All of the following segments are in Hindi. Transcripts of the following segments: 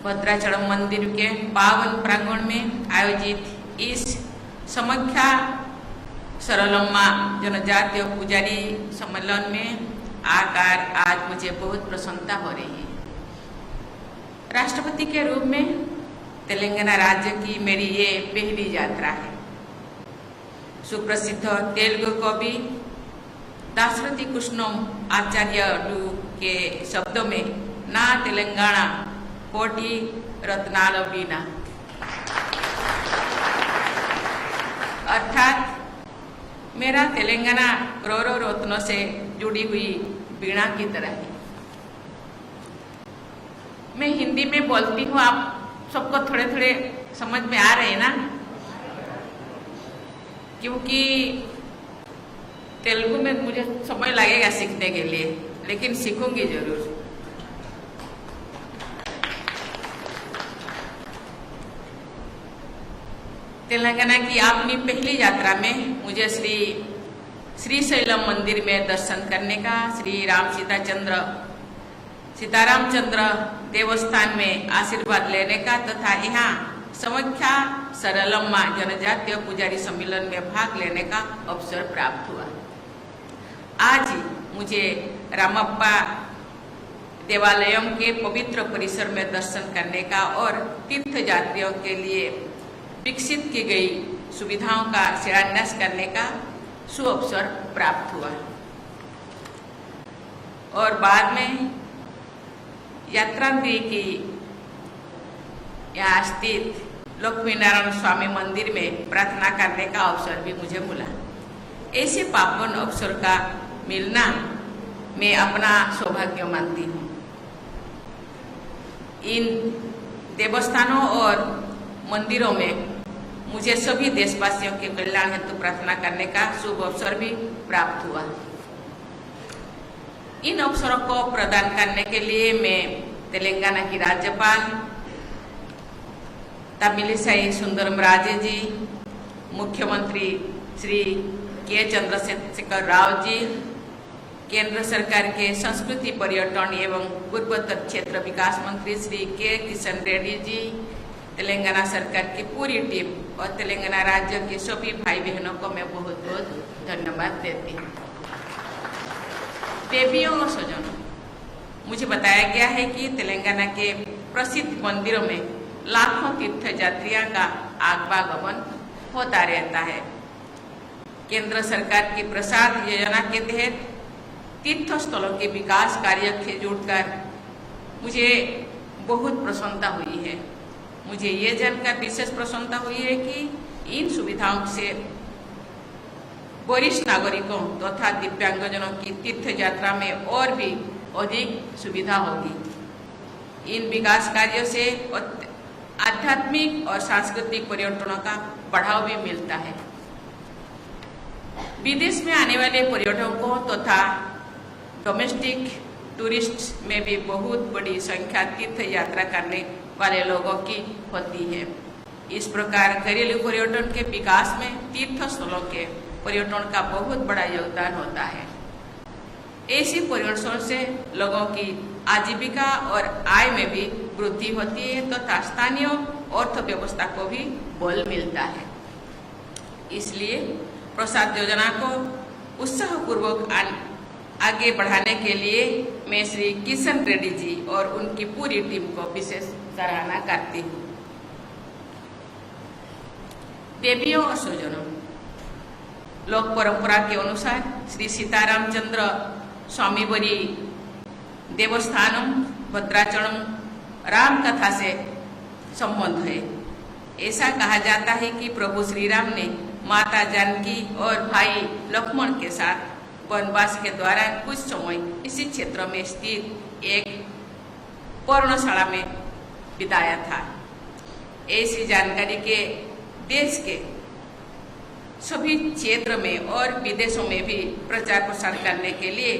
भद्राचलम मंदिर के पावन प्रांगण में आयोजित इस समाख्या सरलम्मा जनजातीय पुजारी सम्मेलन में आकर आज मुझे बहुत प्रसन्नता हो रही है। राष्ट्रपति के रूप में तेलंगाना राज्य की मेरी ये पहली यात्रा है। सुप्रसिद्ध तेलुगु कवि दाशरथी कृष्णम आचार्य के शब्दों में ना तेलंगाना कोटि रत्नाल वीणा, अर्थात मेरा तेलंगाना करोड़ों रत्नों से जुड़ी हुई वीणा की तरह है। मैं हिंदी में बोलती हूँ, आप सबको थोड़े थोड़े समझ में आ रहे हैं ना, क्योंकि तेलुगु में मुझे समय लगेगा सीखने के लिए, लेकिन सीखूंगी जरूर। तेलंगाना की अपनी पहली यात्रा में मुझे श्रीशैलम मंदिर में दर्शन करने का, श्री सीतारामचंद्र देवस्थान में आशीर्वाद लेने का तथा यहाँ समाख्या सरलम्मा जनजातीय पुजारी सम्मेलन में भाग लेने का अवसर प्राप्त हुआ। आज ही मुझे रामप्पा देवालयम के पवित्र परिसर में दर्शन करने का और तीर्थ यात्रियों के लिए विकसित की गई सुविधाओं का शिलान्यास करने का सुअवसर प्राप्त हुआ और बाद में यात्रागृह की यहाँ स्थित लक्ष्मी नारायण स्वामी मंदिर में प्रार्थना करने का अवसर भी मुझे मिला। ऐसे पावन अवसर का मिलना मैं अपना सौभाग्य मानती हूँ। इन देवस्थानों और मंदिरों में मुझे सभी देशवासियों के कल्याण हेतु प्रार्थना करने का शुभ अवसर भी प्राप्त हुआ। इन अवसरों को प्रदान करने के लिए मैं तेलंगाना की राज्यपाल तमिलिसाई सुंदरमराजे जी, मुख्यमंत्री श्री के चंद्रशेखर राव जी, केंद्र सरकार के संस्कृति पर्यटन एवं पूर्वोत्तर क्षेत्र विकास मंत्री श्री के किशन रेड्डी जी, तेलंगाना सरकार की पूरी टीम और तेलंगाना राज्य के सभी भाई बहनों को मैं बहुत बहुत धन्यवाद देती हूँ। देवियों और स्वजनों, मुझे बताया गया है कि तेलंगाना के प्रसिद्ध मंदिरों में लाखों तीर्थयात्रियों का आगमन होता रहता है। केंद्र सरकार की प्रसाद योजना के तहत तीर्थ स्थलों के विकास कार्य से जुड़कर मुझे बहुत प्रसन्नता हुई है। मुझे ये जानकर विशेष प्रसन्नता हुई है कि इन सुविधाओं से वरिष्ठ नागरिकों तथा दिव्यांगजनों की तीर्थ यात्रा में और भी अधिक सुविधा होगी। इन विकास कार्यों से आध्यात्मिक और सांस्कृतिक पर्यटनों का बढ़ावा भी मिलता है। विदेश में आने वाले पर्यटकों तथा डोमेस्टिक टूरिस्ट में भी बहुत बड़ी संख्या तीर्थ यात्रा करने वाले लोगों की होती है। इस प्रकार घरेलू पर्यटन के विकास में तीर्थ स्थलों के पर्यटन का बहुत बड़ा योगदान होता है। ऐसी पर्यटन से लोगों की आजीविका और आय में भी वृद्धि होती है तथा स्थानीय अर्थव्यवस्था को भी बल मिलता है। इसलिए प्रसाद योजना को उत्साहपूर्वक आगे बढ़ाने के लिए मैं श्री किशन रेड्डी जी और उनकी पूरी टीम को विशेष सराहना करती हूँ। देवियों और स्वजनों, लोक परंपरा के अनुसार श्री सीतारामचंद्र स्वामीवरी देवस्थानम भद्राचलम राम कथा से संबंध है। ऐसा कहा जाता है कि प्रभु श्री राम ने माता जानकी और भाई लक्ष्मण के साथ वनवास के दौरान कुछ समय इसी क्षेत्र में स्थित एक पर्णशाला में बिताया था। ऐसी जानकारी के देश के सभी क्षेत्र में और विदेशों में भी प्रचार प्रसार करने के लिए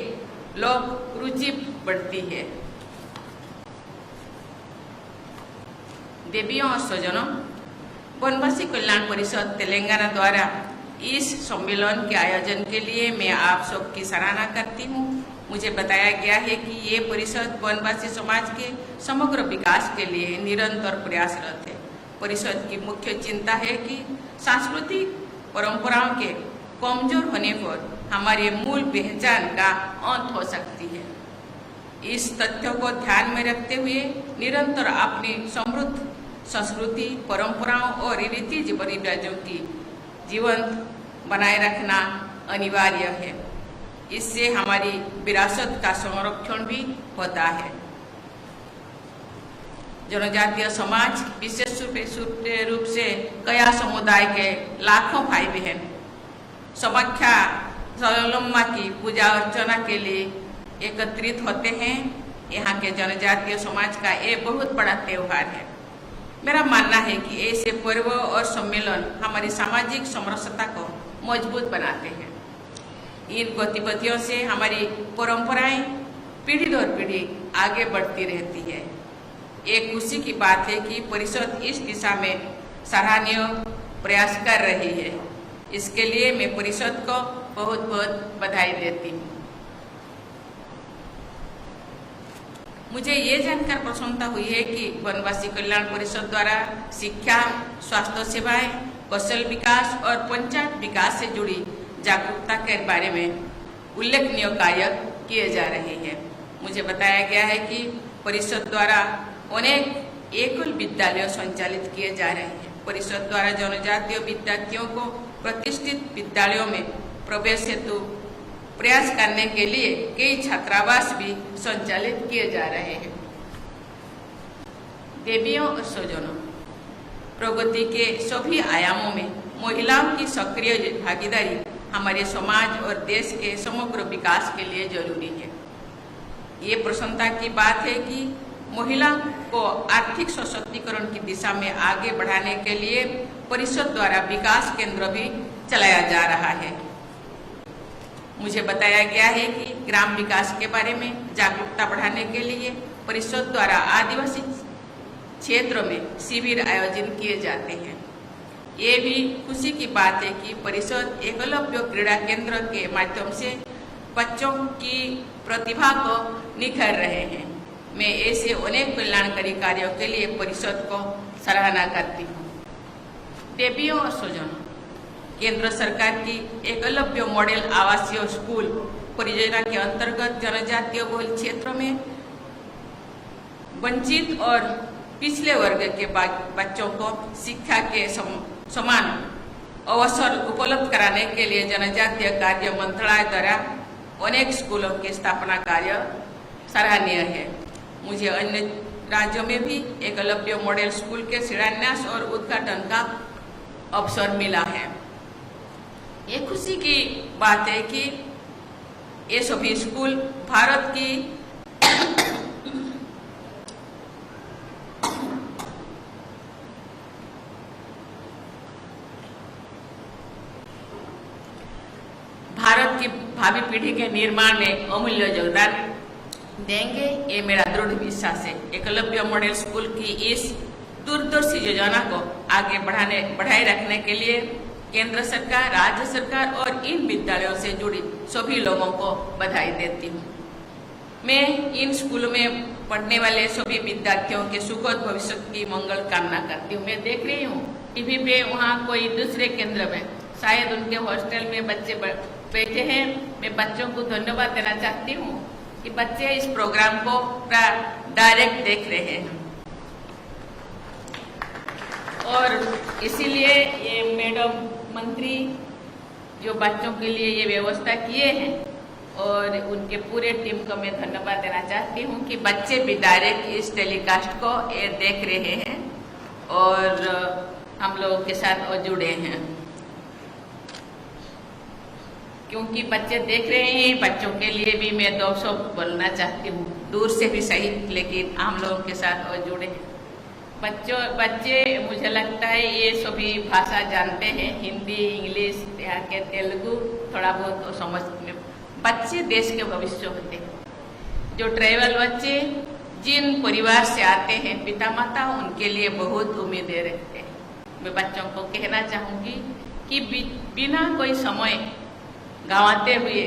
लोग रुचि बढ़ती है। देवियों और स्वजनों, वनवासी कल्याण परिषद तेलंगाना द्वारा इस सम्मेलन के आयोजन के लिए मैं आप सबकी सराहना करती हूँ। मुझे बताया गया है कि ये परिषद वनवासी समाज के समग्र विकास के लिए निरंतर प्रयासरत है। परिषद की मुख्य चिंता है कि सांस्कृतिक परंपराओं के कमजोर होने पर हमारे मूल पहचान का अंत हो सकती है। इस तथ्य को ध्यान में रखते हुए निरंतर अपनी समृद्ध संस्कृति, परंपराओं और रीति रिवाजों की जीवंत बनाए रखना अनिवार्य है। इससे हमारी विरासत का संरक्षण भी होता है। जनजातीय समाज विशेष रूप से कया समुदाय के लाखों भाई बहन समाख्या सलोलम्मा की पूजा अर्चना के लिए एकत्रित होते हैं। यहाँ के जनजातीय समाज का एक बहुत बड़ा त्यौहार है। मेरा मानना है कि ऐसे पर्व और सम्मेलन हमारी सामाजिक समरसता को मजबूत बनाते हैं। इन गतिविधियों से हमारी परंपराएं पीढ़ी दर पीढ़ी आगे बढ़ती रहती है। एक खुशी की बात है कि परिषद इस दिशा में सराहनीय प्रयास कर रही है। इसके लिए मैं परिषद को बहुत बहुत बधाई देती हूँ। मुझे ये जानकर प्रसन्नता हुई है कि वनवासी कल्याण परिषद द्वारा शिक्षा, स्वास्थ्य सेवाएं, कौशल विकास और पंचायत विकास से जुड़ी जागरूकता के बारे में उल्लेखनीय कार्य किए जा रहे हैं। मुझे बताया गया है कि परिषद द्वारा अनेक एकल विद्यालय संचालित किए जा रहे हैं। परिषद द्वारा जनजातीय विद्यार्थियों को प्रतिष्ठित विद्यालयों में प्रवेश हेतु प्रयास करने के लिए कई छात्रावास भी संचालित किए जा रहे हैं। देवियों और स्वजनों, प्रगति के सभी आयामों में महिलाओं की सक्रिय भागीदारी हमारे समाज और देश के समग्र विकास के लिए जरूरी है। ये प्रसन्नता की बात है कि महिला को आर्थिक सशक्तिकरण की दिशा में आगे बढ़ाने के लिए परिषद द्वारा विकास केंद्र भी चलाया जा रहा है। मुझे बताया गया है कि ग्राम विकास के बारे में जागरूकता बढ़ाने के लिए परिषद द्वारा आदिवासी क्षेत्रों में शिविर आयोजित किए जाते हैं। ये भी खुशी की बात है कि परिषद एकलव्य क्रीड़ा केंद्र के माध्यम से बच्चों की प्रतिभा को निखर रहे हैं। मैं ऐसे अनेक कल्याणकारी कार्यों के लिए परिषद को सराहना करती हूँ। देवियों और स्वजनों, केंद्र सरकार की एकलव्य मॉडल आवासीय स्कूल परियोजना के अंतर्गत जनजातीय बहुल क्षेत्रों में वंचित और पिछले वर्ग के बच्चों को शिक्षा के समान अवसर उपलब्ध कराने के लिए जनजातीय कार्य मंत्रालय द्वारा अनेक स्कूलों की स्थापना कार्य सराहनीय है। मुझे अन्य राज्यों में भी एकलव्य मॉडल स्कूल के शिलान्यास और उद्घाटन का अवसर मिला है। ये खुशी की बात है कि ये सभी स्कूल भारत की भावी पीढ़ी के निर्माण में अमूल्य योगदान देंगे, ये मेरा दृढ़ विश्वास है। एकलव्य मॉडल स्कूल की इस दूरदर्शी योजना को आगे बढ़ाए रखने के लिए केंद्र सरकार, राज्य सरकार और इन विद्यालयों से जुड़ी सभी लोगों को बधाई देती हूँ। मैं इन स्कूलों में पढ़ने वाले सभी विद्यार्थियों के सुखद भविष्य की मंगल कामना करती हूँ। मैं देख रही हूँ टीवी पे वहाँ कोई दूसरे केंद्र में शायद उनके हॉस्टल में बच्चे बैठे हैं। मैं बच्चों को धन्यवाद देना चाहती हूँ कि बच्चे इस प्रोग्राम को डायरेक्ट देख रहे हैं और इसीलिए ये मैडम मंत्री जो बच्चों के लिए ये व्यवस्था किए हैं और उनके पूरे टीम को मैं धन्यवाद देना चाहती हूँ कि बच्चे भी डायरेक्ट इस टेलीकास्ट को ये देख रहे हैं और हम लोगों के साथ और जुड़े हैं। क्योंकि बच्चे देख रहे हैं, बच्चों के लिए भी मैं 200 बोलना चाहती हूँ, दूर से भी सही, लेकिन हम लोगों के साथ और जुड़े हैं। बच्चे मुझे लगता है ये सभी भाषा जानते हैं, हिंदी, इंग्लिश, यहाँ के तेलुगु थोड़ा बहुत तो समझ में। बच्चे देश के भविष्य होते हैं। जो ट्राइबल बच्चे जिन परिवार से आते हैं पिता माता, उनके लिए बहुत उम्मीदें रखते हैं। मैं बच्चों को कहना चाहूँगी कि बिना कोई समय गंवाते हुए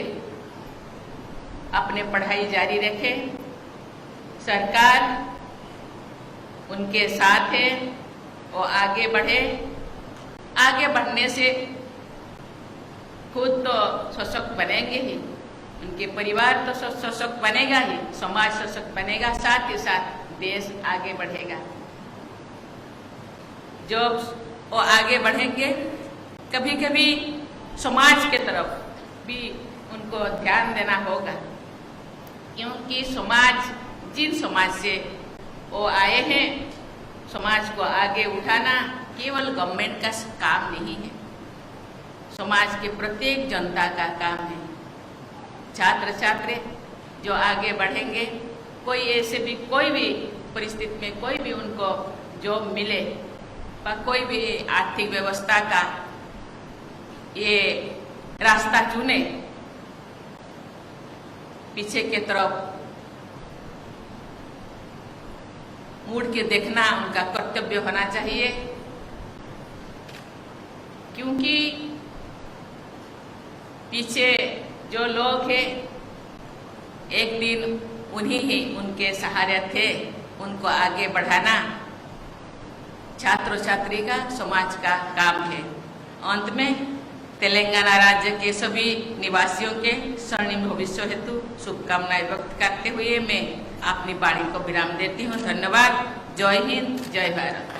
अपने पढ़ाई जारी रखें। सरकार उनके साथ है, वो आगे बढ़े। आगे बढ़ने से खुद तो सशक्त बनेंगे ही, उनके परिवार तो सशक्त बनेगा ही, समाज सशक्त बनेगा, साथ ही साथ देश आगे बढ़ेगा। जब वो आगे बढ़ेंगे, कभी कभी समाज के तरफ भी उनको ध्यान देना होगा, क्योंकि जिन समाज से वो आए हैं, समाज को आगे उठाना केवल गवर्नमेंट का काम नहीं है, समाज के प्रत्येक जनता का काम है। छात्र छात्री जो आगे बढ़ेंगे, कोई भी परिस्थिति में कोई भी उनको जॉब मिले, पर कोई भी आर्थिक व्यवस्था का ये रास्ता चुने, पीछे के तरफ मुड़ के देखना उनका कर्तव्य होना चाहिए, क्योंकि पीछे जो लोग हैं, एक दिन उन्हीं ही उनके सहारे थे। उनको आगे बढ़ाना छात्र छात्री का, समाज का काम है। अंत में तेलंगाना राज्य के सभी निवासियों के स्वर्णिम भविष्य हेतु शुभकामनाएं व्यक्त करते हुए मैं अपनी वाणी को विराम देती हूँ। धन्यवाद। जय हिंद, जय भारत।